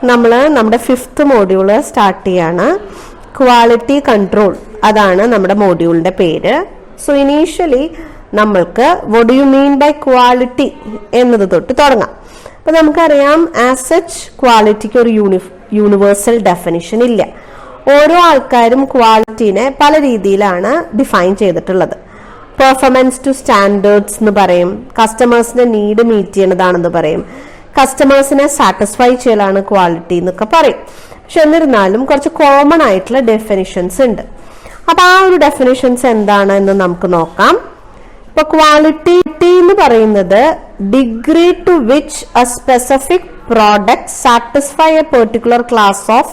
നമ്മുടെ 5th module start ചെയ്യാണ്. Quality control, അതാണ് നമ്മുടെ മോഡ്യൂളിന്റെ പേര്. സോ ഇനീഷ്യലി നമ്മൾക്ക് what do you mean by quality എന്നത് തൊട്ട് തുടങ്ങാം. അപ്പൊ നമുക്കറിയാം, ആസ് സച്ച് ക്വാളിറ്റിക്ക് ഒരു യൂണിവേഴ്സൽ ഡെഫിനിഷൻ ഇല്ല. ഓരോ ആൾക്കാരും ക്വാളിറ്റിനെ പല രീതിയിലാണ് ഡിഫൈൻ ചെയ്തിട്ടുള്ളത്. പെർഫോമൻസ് ടു സ്റ്റാൻഡേർഡ്സ് എന്ന് പറയും, കസ്റ്റമേഴ്സിന്റെ നീഡ് മീറ്റ് ചെയ്യണതാണെന്ന് പറയും, കസ്റ്റമേഴ്സിനെ സാറ്റിസ്ഫൈ ചെയ്യലാണ് ക്വാളിറ്റി എന്നൊക്കെ പറയും. പക്ഷെ എന്നിരുന്നാലും കുറച്ച് കോമൺ ആയിട്ടുള്ള ഡെഫിനിഷൻസ് ഉണ്ട്. അപ്പൊ ആ ഒരു ഡെഫിനിഷൻസ് എന്താണ് എന്ന് നമുക്ക് നോക്കാം. ഇപ്പൊ ക്വാളിറ്റി എന്ന് പറയുന്നത് degree to which a specific product satisfy a particular class of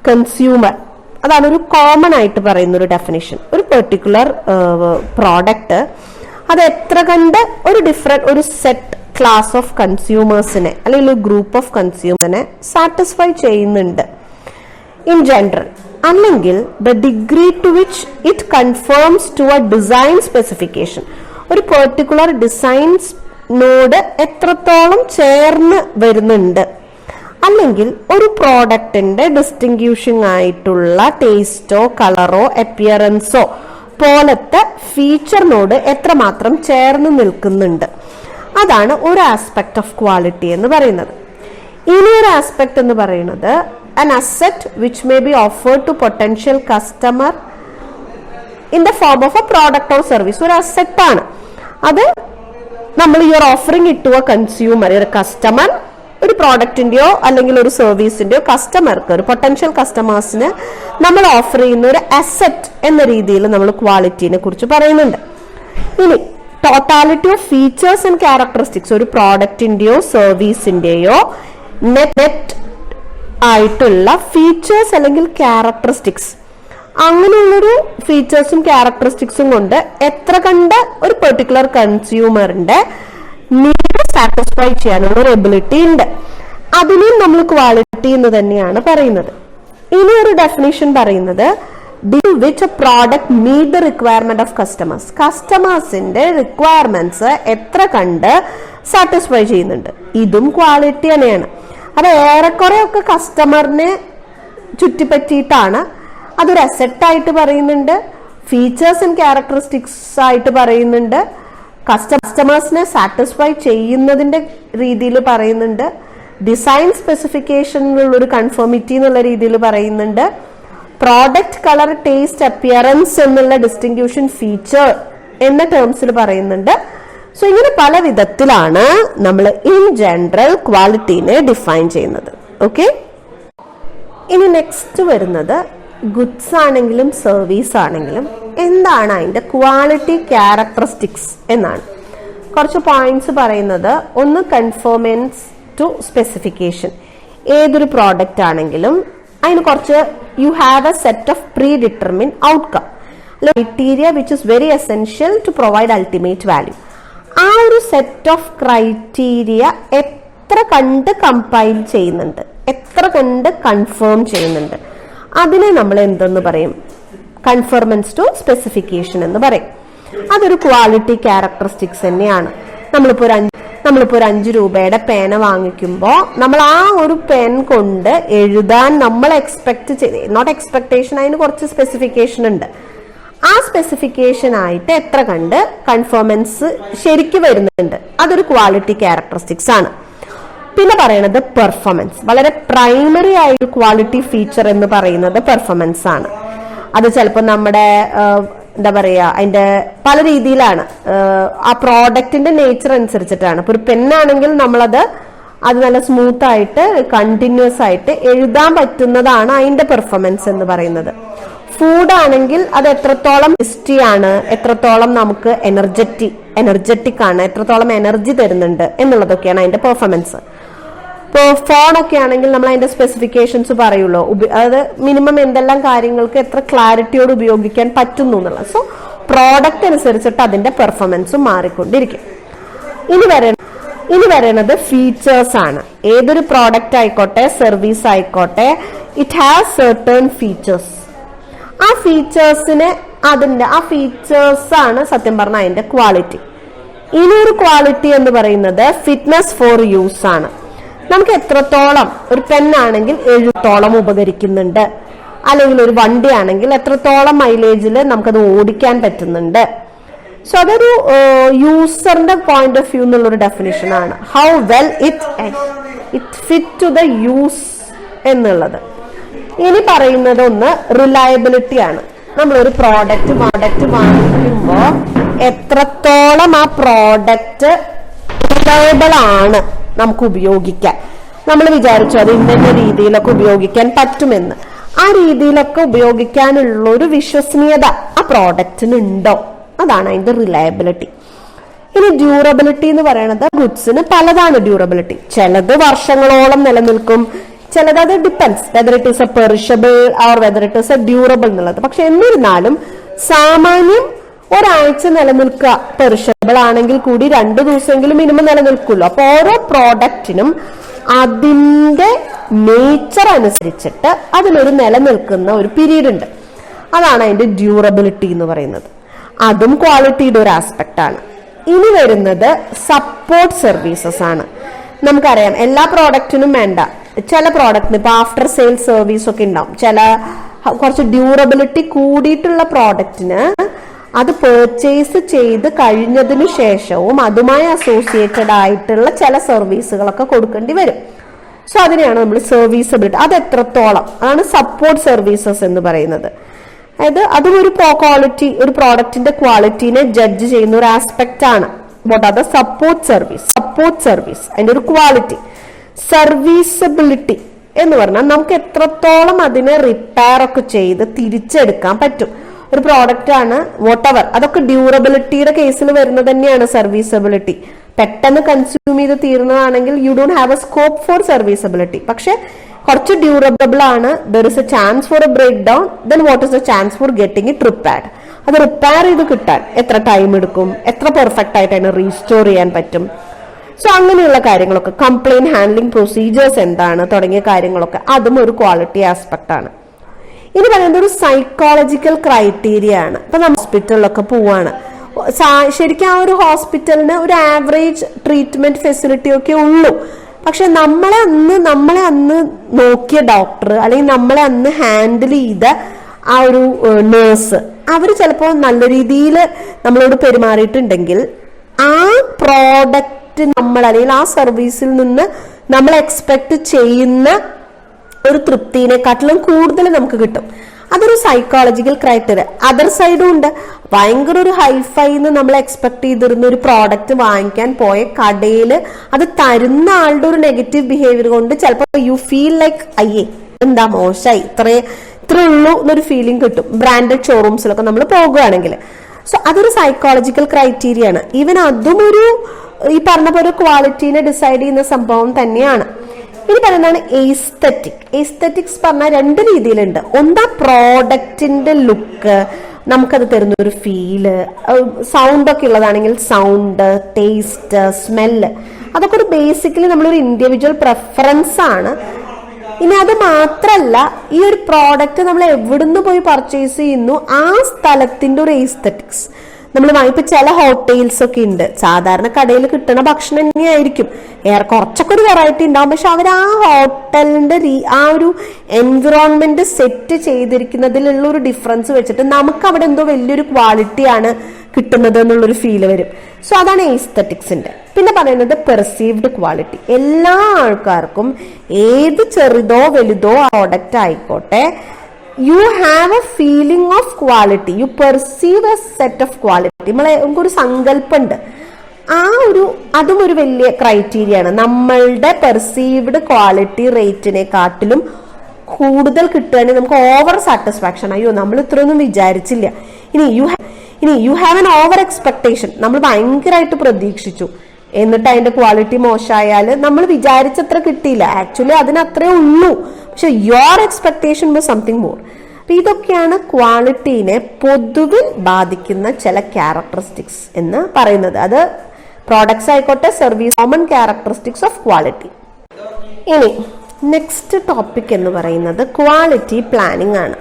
consumer. അതാണ് ഒരു കോമൺ ആയിട്ട് പറയുന്ന ഒരു ഡെഫിനിഷൻ. ഒരു പെർട്ടിക്കുലർ പ്രോഡക്റ്റ് അത് എത്ര കണ്ട് ഒരു സെറ്റ് ക്ലാസ് ഓഫ് കൺസ്യൂമേഴ്സിനെ അല്ലെങ്കിൽ ഒരു ഗ്രൂപ്പ് ഓഫ് കൺസ്യൂമറിനെ സാറ്റിസ്ഫൈ ചെയ്യുന്നുണ്ട് ഇൻ ജനറൽ, അല്ലെങ്കിൽ the degree to which it conforms to a design specification. ഒരു പെർട്ടിക്കുലർ ഡിസൈൻസിനോട് എത്രത്തോളം ചേർന്ന് വരുന്നുണ്ട്, അല്ലെങ്കിൽ ഒരു പ്രോഡക്റ്റിന്റെ ഡിസ്റ്റിങ്ക്യൂഷിംഗ് ആയിട്ടുള്ള ടേസ്റ്റോ കളറോ അപ്പിയറൻസോ പോലത്തെ ഫീച്ചറിനോട് എത്രമാത്രം ചേർന്ന് നിൽക്കുന്നുണ്ട്. അതാണ് ഒരു ആസ്പെക്ട് ഓഫ് ക്വാളിറ്റി എന്ന് പറയുന്നത്. ഇനിയൊരു ആസ്പെക്ട് എന്ന് പറയുന്നത് an asset which may be offered to potential customer in the form of a product or service. ഒരു അസെറ്റ് ആണ് അത്. നമ്മൾ you are offering it to a consumer. ഒരു കസ്റ്റമർ ഒരു പ്രോഡക്റ്റിന്റെയോ അല്ലെങ്കിൽ ഒരു സർവീസിന്റെയോ കസ്റ്റമർക്ക്, ഒരു പൊട്ടൻഷ്യൽ കസ്റ്റമേഴ്സിന് നമ്മൾ ഓഫർ ചെയ്യുന്ന ഒരു അസെറ്റ് എന്ന രീതിയിൽ നമ്മൾ ക്വാളിറ്റിനെ കുറിച്ച് പറയുന്നുണ്ട്. ഇനി totality of features and characteristics, ഒരു പ്രോഡക്റ്റിന്റെയോ സർവീസിന്റെയോ നെറ്റ് ആയിട്ടുള്ള ഫീച്ചേഴ്സ് അല്ലെങ്കിൽ ക്യാരക്ടറിസ്റ്റിക്സ്, അങ്ങനെയുള്ളൊരു ഫീച്ചേഴ്സും ക്യാരക്ടറിസ്റ്റിക്സും കൊണ്ട് എത്ര കണ്ട് ഒരു പെർട്ടിക്കുലർ കൺസ്യൂമറിന്റെ നീഡ് സാറ്റിസ്ഫൈ ചെയ്യാനുള്ള ഒരു എബിലിറ്റി ഉണ്ട്, അതിനെയും നമ്മൾ ക്വാളിറ്റി എന്ന് തന്നെയാണ് പറയുന്നത്. ഇനി ഒരു ഡെഫിനിഷൻ പറയുന്നത് which a product meet the requirement of customers. കസ്റ്റമേഴ്സിന്റെ റിക്വയർമെന്റ്സ് എത്ര കണ്ട് സാറ്റിസ്ഫൈ ചെയ്യുന്നുണ്ട്, ഇതും ക്വാളിറ്റി തന്നെയാണ്. അത് ഏറെക്കുറെ ഒക്കെ കസ്റ്റമറിനെ ചുറ്റിപ്പറ്റിയിട്ടാണ്. അതൊരു അസെറ്റ് ആയിട്ട് പറയുന്നുണ്ട്, ഫീച്ചേഴ്സ് ആൻഡ് ക്യാരക്ടറിസ്റ്റിക്സ് ആയിട്ട് പറയുന്നുണ്ട്, കസ്റ്റമേഴ്സിനെ സാറ്റിസ്ഫൈ ചെയ്യുന്നതിന്റെ രീതിയിൽ പറയുന്നുണ്ട്, ഡിസൈൻ സ്പെസിഫിക്കേഷനിലുള്ള ഒരു കൺഫോമിറ്റി എന്നുള്ള രീതിയിൽ പറയുന്നുണ്ട്, പ്രോഡക്റ്റ് കളർ ടേസ്റ്റ് അപ്പിയറൻസ് എന്നുള്ള ഡിസ്റ്റിങ്ക്യൂഷൻ ഫീച്ചർ എന്ന ടേംസിൽ പറയുന്നുണ്ട്. സോ ഇങ്ങനെ പല വിധത്തിലാണ് നമ്മൾ ഇൻ ജനറൽ ക്വാളിറ്റീനെ ഡിഫൈൻ ചെയ്യുന്നത്. ഓക്കെ, ഇനി നെക്സ്റ്റ് വരുന്നത് ഗുഡ്സ് ആണെങ്കിലും സർവീസ് ആണെങ്കിലും എന്താണ് അതിന്റെ ക്വാളിറ്റി ക്യാരക്ടറിസ്റ്റിക്സ് എന്നാണ്. കുറച്ച് പോയിന്റ്സ് പറയുന്നത്, ഒന്ന് കൺഫോമൻസ് ടു സ്പെസിഫിക്കേഷൻ. ഏതൊരു പ്രോഡക്റ്റ് ആണെങ്കിലും അതിന് കുറച്ച് you have a set of pre determine outcome, criteria which is very essential to provide ultimate value. ആ ഒരു സെറ്റ് ഓഫ് ക്രൈറ്റീരിയ എത്ര കണ്ട് കമ്പൈൽ ചെയ്യുന്നുണ്ട്, എത്ര കണ്ട് കൺഫേം ചെയ്യുന്നുണ്ട്, അതിനെ നമ്മൾ എന്തെന്ന് പറയും? കൺഫർമൻസ് ടു സ്പെസിഫിക്കേഷൻ എന്ന് പറയും. അതൊരു ക്വാളിറ്റി ക്യാരക്ടറിസ്റ്റിക്സ് തന്നെയാണ്. നമ്മളിപ്പോ ഒരു 5 രൂപയുടെ പേന വാങ്ങിക്കുമ്പോൾ നമ്മൾ ആ ഒരു പെൻ കൊണ്ട് എഴുതാൻ നമ്മൾ നോട്ട് എക്സ്പെക്ടേഷൻ, അതിന് കുറച്ച് സ്പെസിഫിക്കേഷൻ ഉണ്ട്. ആ സ്പെസിഫിക്കേഷൻ ആയിട്ട് എത്ര കണ്ട് കൺഫോമൻസ് ശരിക്കും വരുന്നുണ്ട്, അതൊരു ക്വാളിറ്റി ക്യാരക്ടറിസ്റ്റിക്സ് ആണ്. പിന്നെ പറയുന്നത് പെർഫോമൻസ്. വളരെ പ്രൈമറി ആയ ഒരു ക്വാളിറ്റി ഫീച്ചർ എന്ന് പറയുന്നത് പെർഫോമൻസ് ആണ്. അത് ചിലപ്പോൾ നമ്മുടെ എന്താ പറയാ, അതിന്റെ പല രീതിയിലാണ്. ആ പ്രോഡക്റ്റിന്റെ നേച്ചർ അനുസരിച്ചിട്ടാണ്. ഇപ്പൊ ഒരു പെന്നാണെങ്കിൽ നമ്മളത് നല്ല സ്മൂത്ത് ആയിട്ട് കണ്ടിന്യൂസ് ആയിട്ട് എഴുതാൻ പറ്റുന്നതാണ് അതിന്റെ പെർഫോമൻസ് എന്ന് പറയുന്നത്. ഫുഡ് ആണെങ്കിൽ അത് എത്രത്തോളം ടേസ്റ്റി ആണ്, എത്രത്തോളം നമുക്ക് എനർജറ്റിക് ആണ്, എത്രത്തോളം എനർജി തരുന്നുണ്ട് എന്നുള്ളതൊക്കെയാണ് അതിന്റെ പെർഫോമൻസ്. ഇപ്പോൾ ഫോണൊക്കെ ആണെങ്കിൽ നമ്മൾ അതിന്റെ സ്പെസിഫിക്കേഷൻസ് പറയുള്ളൂ, അതായത് മിനിമം എന്തെല്ലാം കാര്യങ്ങൾക്ക് എത്ര ക്ലാരിറ്റിയോട് ഉപയോഗിക്കാൻ പറ്റുന്നു എന്നുള്ളത്. സോ പ്രോഡക്റ്റ് അനുസരിച്ചിട്ട് അതിന്റെ പെർഫോമൻസും മാറിക്കൊണ്ടിരിക്കും. ഇനി പറയുന്നത് ഫീച്ചേഴ്സ് ആണ്. ഏതൊരു പ്രോഡക്റ്റ് ആയിക്കോട്ടെ സർവീസ് ആയിക്കോട്ടെ, ഇറ്റ് ഹാസ് സർട്ടൺ ഫീച്ചേഴ്സ്. ആ ഫീച്ചേഴ്സ് ആണ് സത്യം പറഞ്ഞാൽ അതിന്റെ ക്വാളിറ്റി. ഇനിയൊരു ക്വാളിറ്റി എന്ന് പറയുന്നത് ഫിറ്റ്നസ് ഫോർ യൂസ് ആണ്. നമുക്ക് എത്രത്തോളം ഒരു പെന്നാണെങ്കിൽ എഴുത്തോളം ഉപകരിക്കുന്നുണ്ട്, അല്ലെങ്കിൽ ഒരു വണ്ടി ആണെങ്കിൽ എത്രത്തോളം മൈലേജിൽ നമുക്കത് ഓടിക്കാൻ പറ്റുന്നുണ്ട്. സോ അതൊരു യൂസറിന്റെ പോയിന്റ് ഓഫ് വ്യൂ എന്നുള്ളൊരു ഡെഫിനിഷൻ ആണ്. How well it fit to the use എന്നുള്ളത്. ഇനി പറയുന്നത് ഒന്ന് റിലയബിലിറ്റി ആണ്. നമ്മളൊരു പ്രോഡക്റ്റ് വാങ്ങിക്കുമ്പോൾ എത്രത്തോളം ആ പ്രോഡക്റ്റ് റിലയബിൾ ആണ് നമുക്ക് ഉപയോഗിക്കാൻ. നമ്മൾ വിചാരിച്ചു അത് ഇന്ന രീതിയിലൊക്കെ ഉപയോഗിക്കാൻ പറ്റുമെന്ന്. ആ രീതിയിലൊക്കെ ഉപയോഗിക്കാനുള്ള ഒരു വിശ്വസനീയത ആ പ്രോഡക്റ്റിന് ഉണ്ടോ, അതാണ് അതിന്റെ റിലയബിലിറ്റി. ഇനി ഡ്യൂറബിലിറ്റി എന്ന് പറയുന്നത് ഗുഡ്സിന് പലതാണ് ഡ്യൂറബിലിറ്റി. ചിലത് വർഷങ്ങളോളം നിലനിൽക്കും, ചിലത് അത് depends whether it is A perishable or whether it is A durable എന്നുള്ളത്. പക്ഷെ എന്നിരുന്നാലും സാമാന്യം ഒരാഴ്ച നിലനിൽക്കുക. പെറിഷബിൾ ആണെങ്കിൽ കൂടി 2 ദിവസമെങ്കിലും മിനിമം നിലനിൽക്കുമല്ലോ. അപ്പൊ ഓരോ പ്രോഡക്റ്റിനും അതിന്റെ നേച്ചർ അനുസരിച്ചിട്ട് അതിനൊരു നിലനിൽക്കുന്ന ഒരു പീരീഡ് ഉണ്ട്. അതാണ് അതിന്റെ ഡ്യൂറബിലിറ്റി എന്ന് പറയുന്നത്. അതും ക്വാളിറ്റിയുടെ ഒരു ആസ്പെക്ട് ആണ്. ഇനി വരുന്നത് സപ്പോർട്ട് സർവീസസ് ആണ്. നമുക്കറിയാം എല്ലാ പ്രോഡക്റ്റിനും വേണ്ട. ചില പ്രോഡക്റ്റിന് ഇപ്പൊ ആഫ്റ്റർ സെയിൽ സർവീസ് ഒക്കെ ഉണ്ടാവും. ചില കുറച്ച് ഡ്യൂറബിലിറ്റി കൂടിയിട്ടുള്ള പ്രോഡക്റ്റിന് അത് പർച്ചേസ് ചെയ്ത് കഴിഞ്ഞതിന് ശേഷവും അതുമായി അസോസിയേറ്റഡ് ആയിട്ടുള്ള ചില സർവീസുകളൊക്കെ കൊടുക്കേണ്ടി വരും. സോ അതിനെയാണ് നമ്മൾ സർവീസബിലിറ്റി. അത് എത്രത്തോളം, അതാണ് സപ്പോർട്ട് സർവീസസ് എന്ന് പറയുന്നത്. അതായത് അതും ഒരു ക്വാളിറ്റി, ഒരു പ്രോഡക്റ്റിന്റെ ക്വാളിറ്റിനെ ജഡ്ജ് ചെയ്യുന്ന ഒരു ആസ്പെക്ട് ആണ്. What are the support service അതിന്റെ ഒരു ക്വാളിറ്റി. സർവീസബിലിറ്റി എന്ന് പറഞ്ഞാൽ നമുക്ക് എത്രത്തോളം അതിനെ റിപ്പയർ ഒക്കെ ചെയ്ത് തിരിച്ചെടുക്കാൻ പറ്റും. ഒരു പ്രോഡക്റ്റ് ആണ് വോട്ടെവർ, അതൊക്കെ ഡ്യൂറബിലിറ്റിയുടെ കേസിൽ വരുന്നത് തന്നെയാണ് സർവീസബിലിറ്റി. പെട്ടെന്ന് കൺസ്യൂം ചെയ്ത് തീർന്നതാണെങ്കിൽ you don't have a scope for serviceability. പക്ഷെ കുറച്ച് ഡ്യൂറബിൾ ആണ്, there is a chance for a break down, then what is a chance for getting it repaired. അത് റിപ്പയർ ചെയ്ത് കിട്ടാൻ എത്ര ടൈം എടുക്കും, എത്ര പെർഫെക്റ്റ് ആയിട്ട് അതിനെ റീസ്റ്റോർ ചെയ്യാൻ പറ്റും. സോ അങ്ങനെയുള്ള കാര്യങ്ങളൊക്കെ, കംപ്ലൈന്റ് ഹാൻഡ്ലിംഗ് പ്രൊസീജിയേഴ്സ് എന്താണ് തുടങ്ങിയ കാര്യങ്ങളൊക്കെ അതും ഒരു ക്വാളിറ്റി ആസ്പെക്ട് ആണ്. ഇനി പറയുന്നത് ഒരു സൈക്കോളജിക്കൽ ക്രൈറ്റീരിയ ആണ്. ഇപ്പൊ നമ്മൾ ഹോസ്പിറ്റലിലൊക്കെ പോവാണ്, ശരിക്കും ആ ഒരു ഹോസ്പിറ്റലിന് ഒരു ആവറേജ് ട്രീറ്റ്മെന്റ് ഫെസിലിറ്റി ഒക്കെ ഉള്ളൂ. പക്ഷെ നമ്മളെ അന്ന് നോക്കിയ ഡോക്ടർ അല്ലെങ്കിൽ നമ്മളെ അന്ന് ഹാൻഡിൽ ചെയ്ത ആ ഒരു നേഴ്സ്, അവര് ചിലപ്പോൾ നല്ല രീതിയിൽ നമ്മളോട് പെരുമാറിയിട്ടുണ്ടെങ്കിൽ ആ പ്രോഡക്റ്റ് നമ്മൾ അല്ലെങ്കിൽ ആ സർവീസിൽ നിന്ന് നമ്മൾ എക്സ്പെക്ട് ചെയ്യുന്ന ഒരു തൃപ്തിനെക്കാട്ടിലും കൂടുതൽ നമുക്ക് കിട്ടും. അതൊരു സൈക്കോളജിക്കൽ ക്രൈറ്റീരിയ. അതർ സൈഡും ഉണ്ട്. ഭയങ്കര ഒരു ഹൈഫൈന്ന് നമ്മൾ എക്സ്പെക്ട് ചെയ്തിരുന്ന ഒരു പ്രോഡക്റ്റ് വാങ്ങിക്കാൻ പോയ കടയിൽ അത് തരുന്ന ആളുടെ ഒരു നെഗറ്റീവ് ബിഹേവിയർ കൊണ്ട് ചിലപ്പോൾ യു ഫീൽ ലൈക്ക് അയ്യേ എന്താ മോശമായി, ഇത്രേ ഉള്ളൂ എന്നൊരു ഫീലിംഗ് കിട്ടും ബ്രാൻഡഡ് ഷോറൂംസിലൊക്കെ നമ്മൾ പോകുകയാണെങ്കിൽ. സോ അതൊരു സൈക്കോളജിക്കൽ ക്രൈറ്റീരിയ ആണ്. ഈവൻ അതും ഒരു ഈ പറഞ്ഞ പോലെ ക്വാളിറ്റീനെ ഡിസൈഡ് ചെയ്യുന്ന സംഭവം തന്നെയാണ്. ഇനി പറയുന്നതാണ് എസ്തെറ്റിക്സ് പറഞ്ഞാൽ 2 രീതിയിലുണ്ട്. ഒന്ന് പ്രോഡക്റ്റിന്റെ ലുക്ക്, നമുക്കത് തരുന്ന ഒരു ഫീല്, സൗണ്ട് ഒക്കെ ഉള്ളതാണെങ്കിൽ സൗണ്ട്, ടേസ്റ്റ്, സ്മെല്ല്, അതൊക്കെ ഒരു ബേസിക്കലി നമ്മളൊരു ഇൻഡിവിജ്വൽ പ്രെഫറൻസ് ആണ്. ഇനി അത് മാത്രല്ല, ഈ ഒരു പ്രോഡക്റ്റ് നമ്മൾ എവിടുന്ന് പോയി പർച്ചേസ് ചെയ്യുന്നു ആ സ്ഥലത്തിന്റെ ഒരു എസ്തെറ്റിക്സ് നമ്മൾ ഇപ്പൊ ചില ഹോട്ടൽസ് ഒക്കെ ഉണ്ട്, സാധാരണ കടയിൽ കിട്ടുന്ന ഭക്ഷണം തന്നെയായിരിക്കും, കുറച്ചൊക്കെ ഒരു വെറൈറ്റി ഉണ്ടാവും. പക്ഷെ അവർ ആ ഹോട്ടലിന്റെ ആ ഒരു എൻവിറോൺമെന്റ് സെറ്റ് ചെയ്തിരിക്കുന്നതിലുള്ള ഒരു ഡിഫറൻസ് വെച്ചിട്ട് നമുക്ക് അവിടെ എന്തോ വലിയൊരു ക്വാളിറ്റിയാണ് കിട്ടുന്നത് എന്നുള്ളൊരു ഫീല് വരും. സോ അതാണ് എസ്തെറ്റിക്സിന്റെ. പിന്നെ പറയുന്നത് പെർസീവ്ഡ് ക്വാളിറ്റി. എല്ലാ ആൾക്കാർക്കും ഏത് ചെറുതോ വലുതോ പ്രോഡക്റ്റ് ആയിക്കോട്ടെ, you have a feeling of quality, you perceive a set of quality. നമുക്കൊരു സങ്കല്പമുണ്ട്. അതും ഒരു വലിയ ക്രൈറ്റീരിയ ആണ്. നമ്മളുടെ പെർസീവ്ഡ് ക്വാളിറ്റി റേറ്റിനെക്കാട്ടിലും കൂടുതൽ കിട്ടുകയാണെങ്കിൽ നമുക്ക് ഓവർ സാറ്റിസ്ഫാക്ഷൻ, അയ്യോ നമ്മൾ ഇത്രയൊന്നും വിചാരിച്ചില്ല. ഇനി you have an over expectation, നമ്മൾ ഭയങ്കരമായിട്ട് പ്രതീക്ഷിച്ചു, എന്നിട്ട് അതിന്റെ ക്വാളിറ്റി മോശമായാൽ നമ്മൾ വിചാരിച്ചത്ര കിട്ടിയില്ല, ആക്ച്വലി അതിനത്രേ ഉള്ളൂ, പക്ഷെ your expectation was something more. അപ്പൊ ഇതൊക്കെയാണ് ക്വാളിറ്റീനെ പൊതുവിൽ ബാധിക്കുന്ന ചില ക്യാരക്ടറിസ്റ്റിക്സ് എന്ന് പറയുന്നത്. അത് പ്രോഡക്ട്സ് ആയിക്കോട്ടെ, service, common characteristics of quality. ഇനി നെക്സ്റ്റ് ടോപ്പിക് എന്ന് പറയുന്നത് ക്വാളിറ്റി പ്ലാനിങ് ആണ്.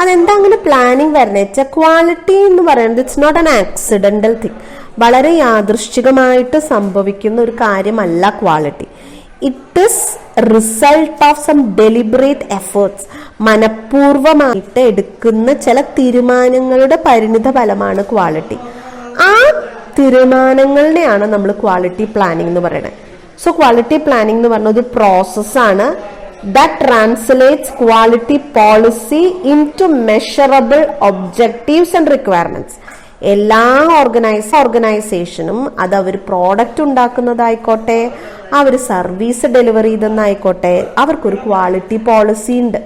അതെന്താ അങ്ങനെ പ്ലാനിങ് വരണ വെച്ചാൽ, ക്വാളിറ്റി എന്ന് പറയുന്നത് it's not an accidental thing, വളരെ യാദൃശ്ചികമായിട്ട് സംഭവിക്കുന്ന ഒരു കാര്യമല്ല quality. It is result of some deliberate efforts. മനഃപൂർവമായിട്ട് എടുക്കുന്ന ചില തീരുമാനങ്ങളുടെ പരിണിത ഫലമാണ് ക്വാളിറ്റി. ആ തീരുമാനങ്ങളുടെയാണ് നമ്മൾ ക്വാളിറ്റി പ്ലാനിംഗ് എന്ന് പറയുന്നത്. സോ ക്വാളിറ്റി പ്ലാനിംഗ് എന്ന് പറഞ്ഞ ഒരു പ്രോസസ്സാണ് that translates quality policy into measurable objectives and requirements. എല്ലാ ഓർഗനൈസേഷനും അത് അവർ പ്രോഡക്റ്റ് ഉണ്ടാക്കുന്നതായിക്കോട്ടെ, അവർ സർവീസ് ഡെലിവറി ചെയ്തെന്നായിക്കോട്ടെ, അവർക്കൊരു ക്വാളിറ്റി പോളിസി ഉണ്ട്.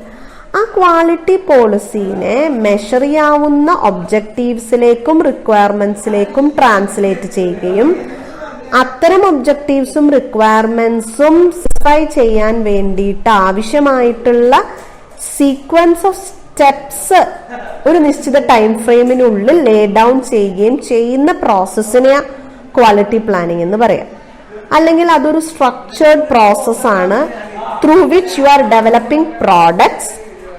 ആ ക്വാളിറ്റി പോളിസീനെ മെഷർ ചെയ്യാവുന്ന ഒബ്ജക്റ്റീവ്സിലേക്കും റിക്വയർമെന്റ്സിലേക്കും ട്രാൻസ്ലേറ്റ് ചെയ്യുകയും അത്തരം ഒബ്ജക്റ്റീവ്സും റിക്വയർമെന്റ്സും സാറ്റിസ്ഫൈ ചെയ്യാൻ വേണ്ടിയിട്ട് ആവശ്യമായിട്ടുള്ള സീക്വൻസ് ഓഫ് സ്റ്റെപ്സ് ഒരു നിശ്ചിത ടൈം ഫ്രെയിമിനുള്ളിൽ ലേ ഡൗൺ ചെയ്യുകയും ചെയ്യുന്ന പ്രോസസ്സിനെ ക്വാളിറ്റി പ്ലാനിംഗ് എന്ന് പറയാം. അല്ലെങ്കിൽ അതൊരു സ്ട്രക്ചേർഡ് പ്രോസസ്സാണ് through which you are developing products,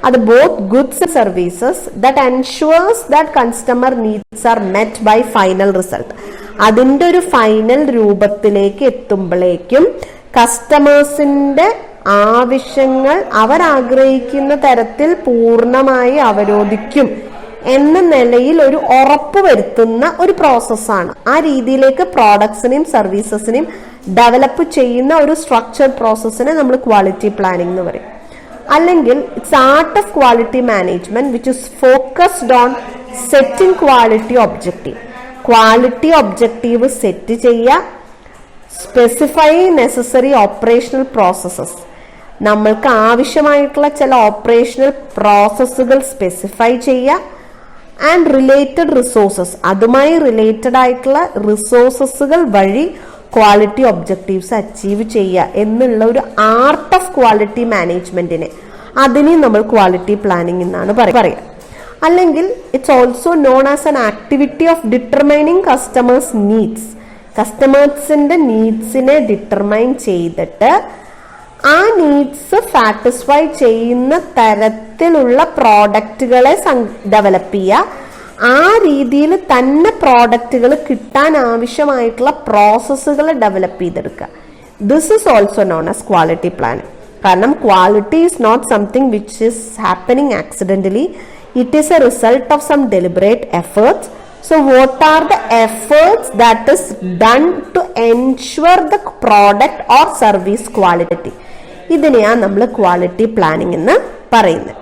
അത് both goods and services that ensures that customer needs are met by final result. അതിൻ്റെ ഒരു ഫൈനൽ രൂപത്തിലേക്ക് എത്തുമ്പോഴേക്കും കസ്റ്റമേഴ്സിന്റെ ആവശ്യങ്ങൾ അവരാഗ്രഹിക്കുന്ന തരത്തിൽ പൂർണ്ണമായി അവരോധിക്കും എന്ന നിലയിൽ ഒരു ഉറപ്പ് വരുത്തുന്ന ഒരു പ്രോസസ്സാണ്. ആ രീതിയിലേക്ക് പ്രോഡക്ട്സിനെയും സർവീസസിനെയും ഡെവലപ്പ് ചെയ്യുന്ന ഒരു സ്ട്രക്ചർഡ് പ്രോസസ്സിനെ നമ്മൾ ക്വാളിറ്റി പ്ലാനിംഗ് എന്ന് പറയും. അല്ലെങ്കിൽ it's art of quality management which is focused on setting quality objective. Quality objective set ചെയ്യുക, സ്പെസിഫൈ നെസസറി ഓപ്പറേഷണൽ പ്രോസസ്സസ്, നമ്മൾക്ക് ആവശ്യമായിട്ടുള്ള ചില ഓപ്പറേഷണൽ പ്രോസസ്സുകൾ സ്പെസിഫൈ ചെയ്യുക, ആൻഡ് റിലേറ്റഡ് റിസോഴ്സസ്, അതുമായി റിലേറ്റഡ് ആയിട്ടുള്ള റിസോഴ്സസുകൾ വഴി ക്വാളിറ്റി ഒബ്ജക്റ്റീവ്സ് അച്ചീവ് ചെയ്യുക എന്നുള്ള ഒരു ആർട്ട് ഓഫ് ക്വാളിറ്റി മാനേജ്മെന്റിനെ അതിനെ നമ്മൾ ക്വാളിറ്റി പ്ലാനിംഗ് എന്നാണ് പറയുക. അല്ലെങ്കിൽ it's also known as an activity of determining customers needs. കസ്റ്റമേഴ്സിന്റെ നീഡ്സിനെ ഡിറ്റർമൈൻ ചെയ്തിട്ട് ആ നീഡ്സ് സാറ്റിസ്ഫൈ ചെയ്യുന്ന തരത്തിലുള്ള പ്രോഡക്റ്റുകളെ ഡെവലപ്പ് ചെയ്യുക. ആ രീതിയിൽ തന്നെ പ്രോഡക്റ്റുകൾ കിട്ടാൻ ആവശ്യമായിട്ടുള്ള പ്രോസസ്സുകൾ ഡെവലപ്പ് ചെയ്തെടുക്കുക. This is also known as quality planning. കാരണം quality is not something which is happening accidentally. It is a result of some deliberate efforts. So what are the efforts that is done to ensure the product or service quality? ഇതിനെയാണ് നമ്മൾ quality planning എന്ന് പറയുന്നത്.